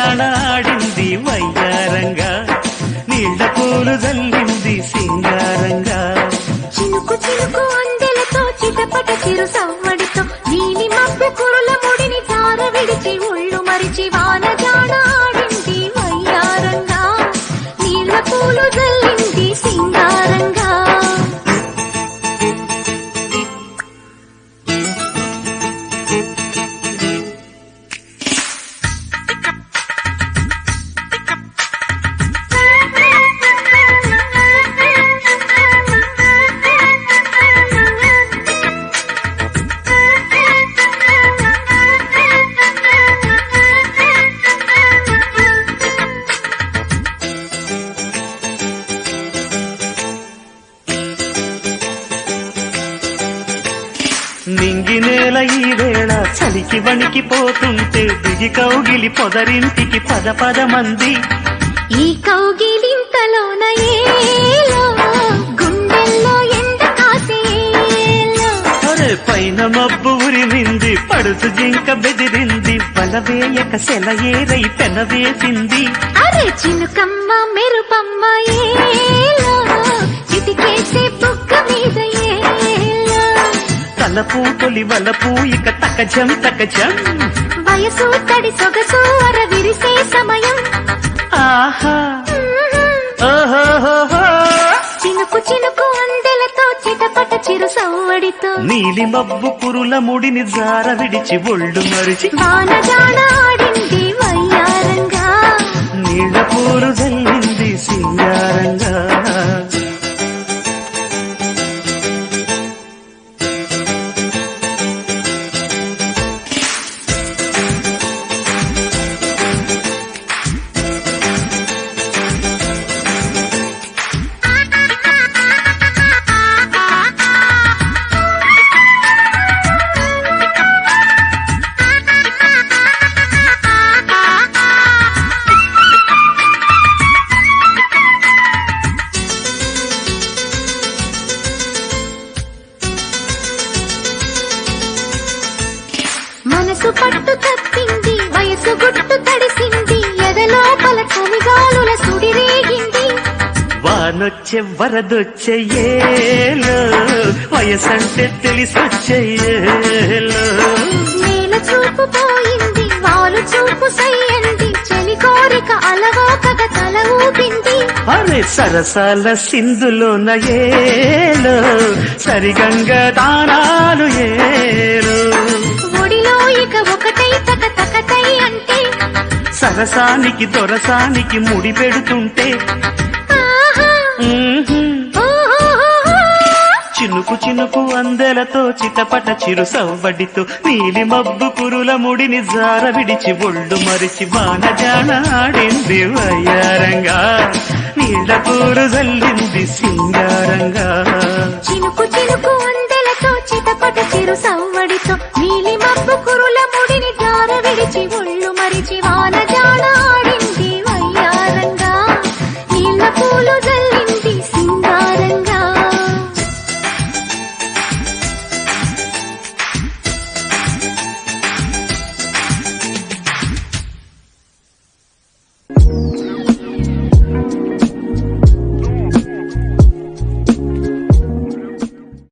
జాడాడింది వయ్యారంగా నీళ్ళ పూలు జల్లింది సింగారంగా చినుకు చినుకు అందెలతో చిటపట చిరు సవ్వడితో నీలి మబ్బు కురుల ముడిని జార విడిచి ఒళ్ళు మరిచి వాన జాడాడింది వయ్యారంగా నీళ్ళ పూలు జల్లింది సింగారంగా నింగి నేల ఈ వేళ చలికి వణికిపోతుంటే దిగి కౌగిలి పొదరింటికి పద పద మంది ఈ కౌగిలింతలోన ఏలో గుండెల్లో ఎండ కాసేలో అరే పైన మబ్బు ఉరిమింది పడుచు జింక బెదిరింది బలవేయక సెలయేరై పెనవేసింది అరే చినుకమ్మ మెరుపమ్మ ఏలో చిటికేసే బుగ్గ మీద ఏలో తలపూ తొలి వలపూ ఇక తకజం తకజం వయసు తడి సొగసు అర విరిసే సమయం ఆహా ఓహోహోహో చినుకు చినుకు అందెలతో చిటపట చిరు సవ్వడితో నీలి మబ్బు కురుల ముడిని జార విడిచి ఒళ్ళు మరిచి వాన జాడ ఆడింది వయ్యారంగా నీళ్ళ పూలు జల్లింది సింగారంగా మనసు పట్టు తప్పింది వయసు గుట్టు తడిసింది ఎదలో పల కమిగాలుల సుడి రేగింది వానొచ్చే వరదొచ్చే ఏలో వయసంటే తెలిసొచ్చే ఏలో నేల చూపు పోయింది వాలు చూపు సయ్యంది చలి కోరిక అలవోకగ తల ఊపింది అరే సరసాల సింధులోన ఏలో సరిగంగ దానాలు ఏలో ఒడిలో ఇక ఒకటై తక తకతై అంటే సరసానికి దొరసానికి ముడి పెడుతుంటే ఆహా ఓహోహోహో. చినుకు చినుకు అందెలతో చిటపట చిరు సవ్వడితో నీలి మబ్బు కురుల ముడిని జార విడిచి ఒళ్ళు మరిచి వాన జానాడింది వయ్యారంగా నీళ్ళ పూలు జల్లింది సింగారంగా చినుకు చినుకు అందెలతో చిటపట చిరు సవ్వడితో నీలి